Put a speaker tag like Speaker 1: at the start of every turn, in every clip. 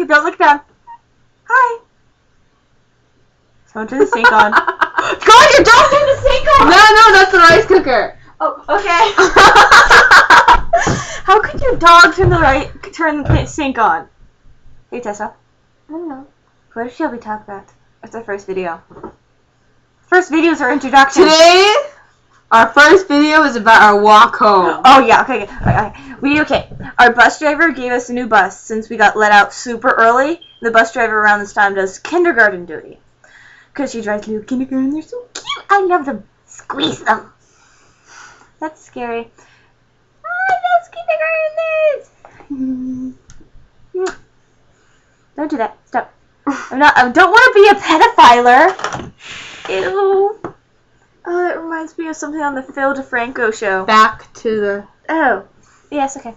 Speaker 1: don't look down. Hi. Someone turn the sink on. God, your dog turned the sink on!
Speaker 2: No, that's the rice cooker.
Speaker 1: Oh, okay. How could your dog turn the sink on? Hey, Tessa.
Speaker 2: I don't know.
Speaker 1: What shall we talk about? What's our first video? First videos are introduction.
Speaker 2: Today, our first video is about our walk home.
Speaker 1: Oh, yeah, okay. Our bus driver gave us a new bus since we got let out super early. The bus driver around this time does kindergarten duty. Because she drives me to kindergarten. They're so cute. I love them. Squeeze them. That's scary. I love kindergartners. Don't do that. Stop. I don't want to be a pedophiler. Ew. Oh, that reminds me of something on the Phil DeFranco show.
Speaker 2: Back to the...
Speaker 1: Oh. Yes, okay.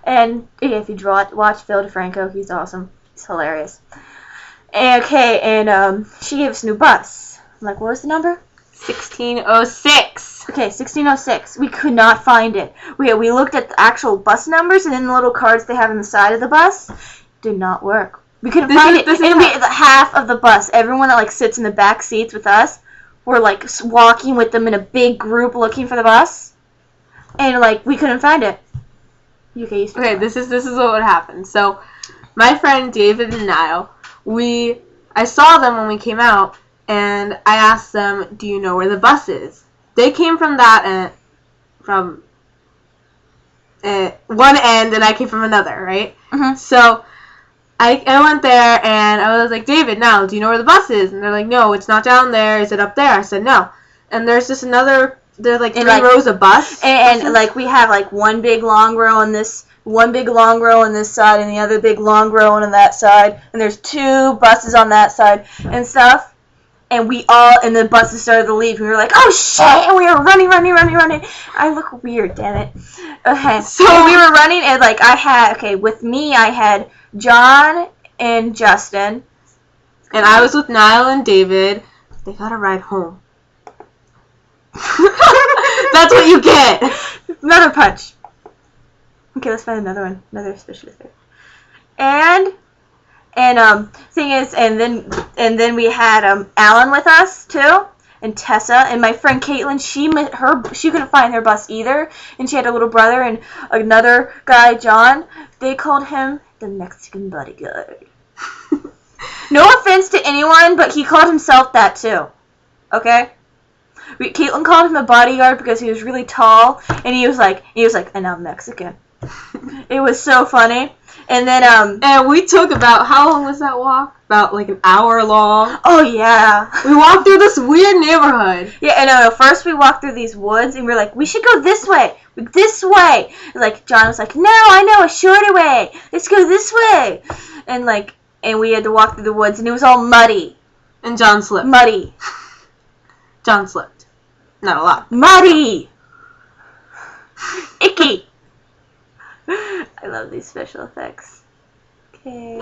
Speaker 1: And yeah, if you watch Phil DeFranco, he's awesome. He's hilarious. Okay, and she gave us a new bus. I'm like, what was the number?
Speaker 2: 1606.
Speaker 1: Okay, 1606. We could not find it. We looked at the actual bus numbers and then the little cards they have on the side of the bus. Did not work. We couldn't find it. And half of the bus, everyone that sits in the back seats with us, were walking with them in a big group looking for the bus, and we couldn't find it. Okay,
Speaker 2: this is what would happen. So, my friend David and Niall, I saw them when we came out, and I asked them, "Do you know where the bus is?" They came from one end, and I came from another, right?
Speaker 1: Mm-hmm.
Speaker 2: So I went there, and I was like, "David, now, do you know where the bus is?" And they're like, "No, it's not down there. Is it up there?" I said, "No." And there's just another, there's 3 rows of bus.
Speaker 1: And we have one big long row on this, one big long row on this side, and the other big long row on that side. And there's 2 buses on that side and stuff. And and the buses started to leave. And we were like, oh shit! And we were running. I look weird, damn it. Okay, so we were running, and with me, I had John and Justin.
Speaker 2: And I was with Niall and David. They got a ride home. That's what you get.
Speaker 1: Another punch. Okay, let's find another one. Another special effect. And thing is, and then we had Alan with us too, and Tessa, and my friend Caitlin. She couldn't find her bus either, and she had a little brother and another guy, John. They called him the Mexican bodyguard. No offense to anyone, but he called himself that too. Okay. Caitlin called him a bodyguard because he was really tall, and he was like, and I'm Mexican. It was so funny. And then
Speaker 2: and we took about, how long was that walk? About an hour long.
Speaker 1: Oh yeah.
Speaker 2: We walked through this weird neighborhood.
Speaker 1: Yeah, and first we walked through these woods, and we were like, we should go this way. This way. John was like, no, I know a shorter way. Let's go this way. And we had to walk through the woods, and it was all muddy.
Speaker 2: And John slipped.
Speaker 1: Muddy.
Speaker 2: John slipped. Not a lot.
Speaker 1: Muddy. Icky. I love these special effects. Okay.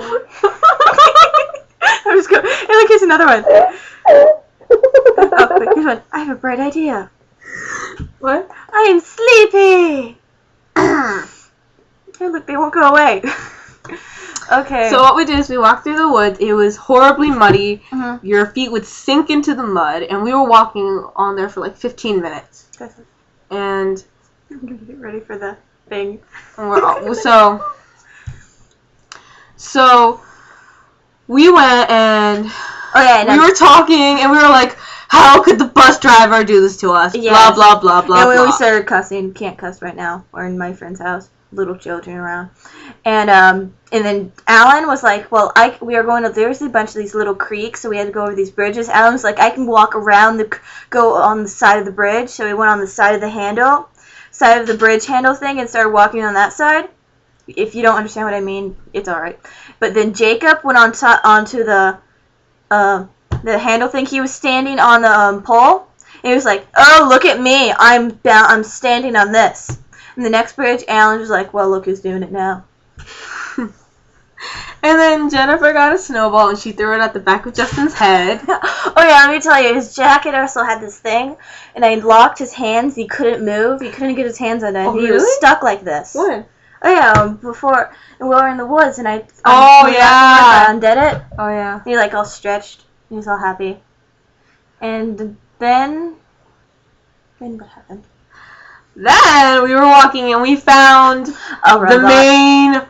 Speaker 1: I'm just going. Hey, look, here's another one. Oh, wait, here's one. I have a bright idea.
Speaker 2: What?
Speaker 1: I am sleepy. Hey, look, they won't go away. Okay.
Speaker 2: So what we did is we walked through the woods. It was horribly muddy.
Speaker 1: Mm-hmm.
Speaker 2: Your feet would sink into the mud, and we were walking on there for 15 minutes. And
Speaker 1: I'm gonna get ready for the thing.
Speaker 2: So we went and we were talking, and we were like, how could the bus driver do this to us?
Speaker 1: Yes.
Speaker 2: Blah, blah, blah, blah,
Speaker 1: and
Speaker 2: blah.
Speaker 1: we started cussing. Can't cuss right now. We're in my friend's house. Little children around. And then Alan was like, we are going up, there's a bunch of these little creeks, so we had to go over these bridges. Alan was like, I can walk around go on the side of the bridge. So we went on the side of the bridge handle thing, and started walking on that side. If you don't understand what I mean, it's alright. But then Jacob went onto the handle thing. He was standing on the pole, and he was like, oh, look at me, I'm standing on this. And the next bridge, Alan was like, well, look who's doing it now.
Speaker 2: And then Jennifer got a snowball, and she threw it at the back of Justin's head.
Speaker 1: Oh, yeah, let me tell you, his jacket also had this thing, and I locked his hands. He couldn't move. He couldn't get his hands on it.
Speaker 2: Oh,
Speaker 1: He
Speaker 2: really?
Speaker 1: was stuck like this.
Speaker 2: What?
Speaker 1: Oh yeah, before we were in the woods and I undid it.
Speaker 2: Oh yeah.
Speaker 1: He like all stretched. He was all happy. And then what happened?
Speaker 2: Then we were walking and we found the main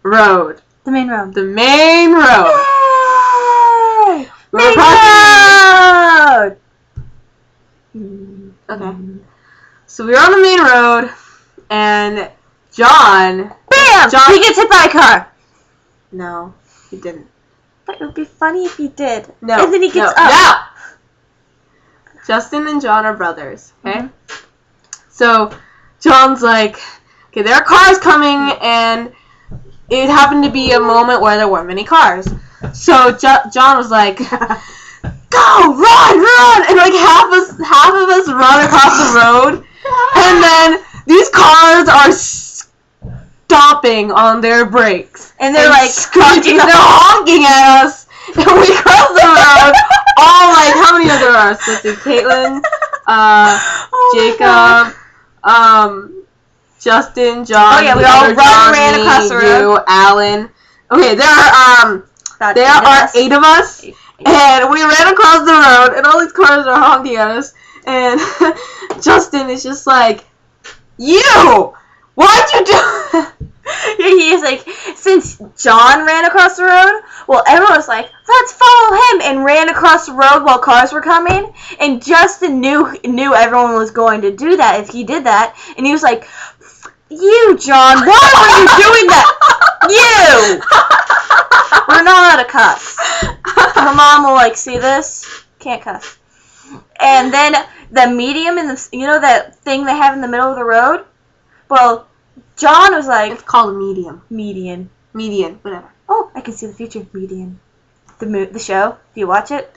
Speaker 2: road.
Speaker 1: The main road.
Speaker 2: The main road.
Speaker 1: Yay! Main road.
Speaker 2: Okay. So we were on the main road, and John.
Speaker 1: Bam! He gets hit by a car.
Speaker 2: No, he didn't.
Speaker 1: But it would be funny if he did.
Speaker 2: No.
Speaker 1: And then he gets up.
Speaker 2: No. Justin and John are brothers. Okay.
Speaker 1: Mm-hmm.
Speaker 2: So John's like, okay, there are cars coming, and it happened to be a moment where there weren't many cars. So John was like, go, run, and like half of us run across the road, and then these cars are stomping on their brakes,
Speaker 1: and they're like
Speaker 2: screeching, they're honking at us, and we cross the road. All like, how many of there are? So let's see, Caitlin, Jacob, Justin, John.
Speaker 1: Oh yeah, we all ran across the road.
Speaker 2: You, Alan. Okay, there are 8 of us, and we ran across the road, and all these cars are honking at us, and Justin is just like, you! Why'd you do?
Speaker 1: He's like, since John ran across the road, well, everyone was like, let's follow him, and ran across the road while cars were coming, and Justin knew everyone was going to do that if he did that, and he was like, you, John, why are you doing that? You! We're not allowed to cuss. My mom will, like, see this. Can't cuss. And then the medium in the, you know that thing they have in the middle of the road? Well, John was like...
Speaker 2: It's called a medium.
Speaker 1: Median,
Speaker 2: whatever.
Speaker 1: Oh, I can see the future. Median. The show. Do you watch it?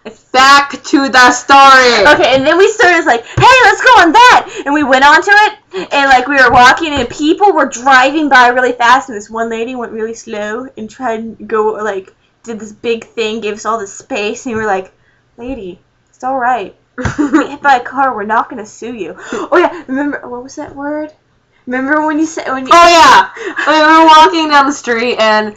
Speaker 2: It's back to the story.
Speaker 1: Okay, and then we started like, hey, let's go on that. And we went onto it, and like we were walking, and people were driving by really fast, and this one lady went really slow and tried to go, like, did this big thing, gave us all this space, and we were like, lady, it's all right. Get hit by a car, we're not going to sue you. Oh, yeah, remember, what was that word? Remember when you said... Oh,
Speaker 2: yeah. We were walking down the street, and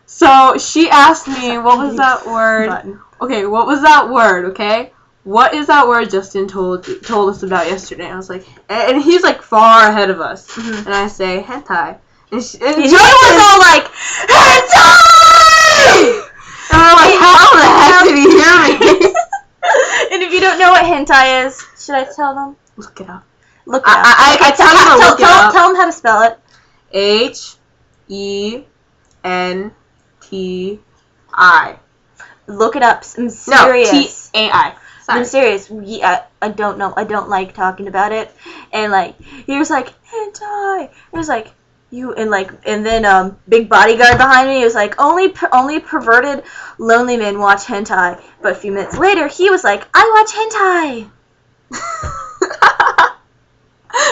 Speaker 2: so she asked me, what was that word?
Speaker 1: Button.
Speaker 2: Okay, what was that word, okay? What is that word Justin told us about yesterday? I was like, and he's like far ahead of us. Mm-hmm. And I say, hentai. And Joey was all like, hentai! And we're like, how the heck did he hear me?
Speaker 1: And if you don't know what hentai is, should I tell them?
Speaker 2: Look it up.
Speaker 1: Look it up.
Speaker 2: I tell you to look it up.
Speaker 1: Tell them how to spell it.
Speaker 2: H-E-N-T-I.
Speaker 1: Look it up. I'm serious.
Speaker 2: No, T-A-I. Sorry.
Speaker 1: I'm serious. I don't know. I don't like talking about it. And like he was like hentai. He was like you and then big bodyguard behind me. He was like only perverted lonely men watch hentai. But a few minutes later, he was like I watch hentai.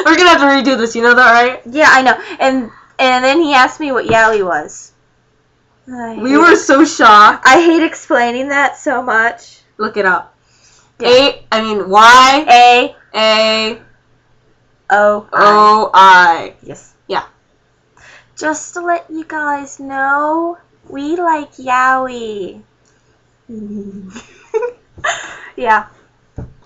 Speaker 2: We're gonna have to redo this. You know that, right?
Speaker 1: Yeah, I know. And then he asked me what yaoi was.
Speaker 2: We were so shocked.
Speaker 1: I hate explaining that so much.
Speaker 2: Look it up.
Speaker 1: Yeah.
Speaker 2: Y-A-O-I.
Speaker 1: Yes.
Speaker 2: Yeah.
Speaker 1: Just to let you guys know, we like yaoi. Yeah.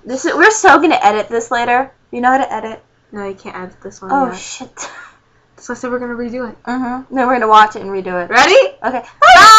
Speaker 1: We're so gonna edit this later. You know how to edit?
Speaker 2: No, you can't edit this one
Speaker 1: Oh,
Speaker 2: yet.
Speaker 1: shit.
Speaker 2: So I said we're gonna redo it.
Speaker 1: Mm-hmm. Then we're gonna watch it and redo it.
Speaker 2: Ready?
Speaker 1: Okay.
Speaker 2: Bye!